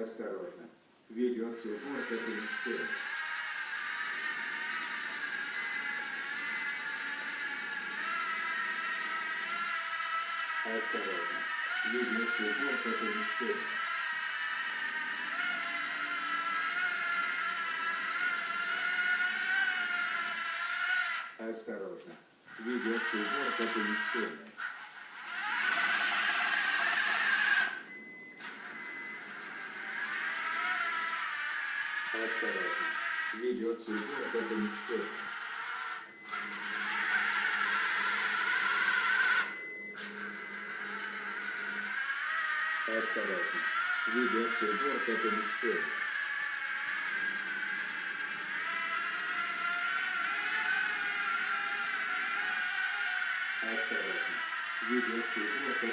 Осторожно. Ведется уборка помещения. Осторожно. Ведется уборка помещения. Осторожно. Ведется уборка помещения. Осторожно. Ведется уборка помещения. Осторожно. Ведется уборка помещения. Осторожно. Ведется уборка помещения.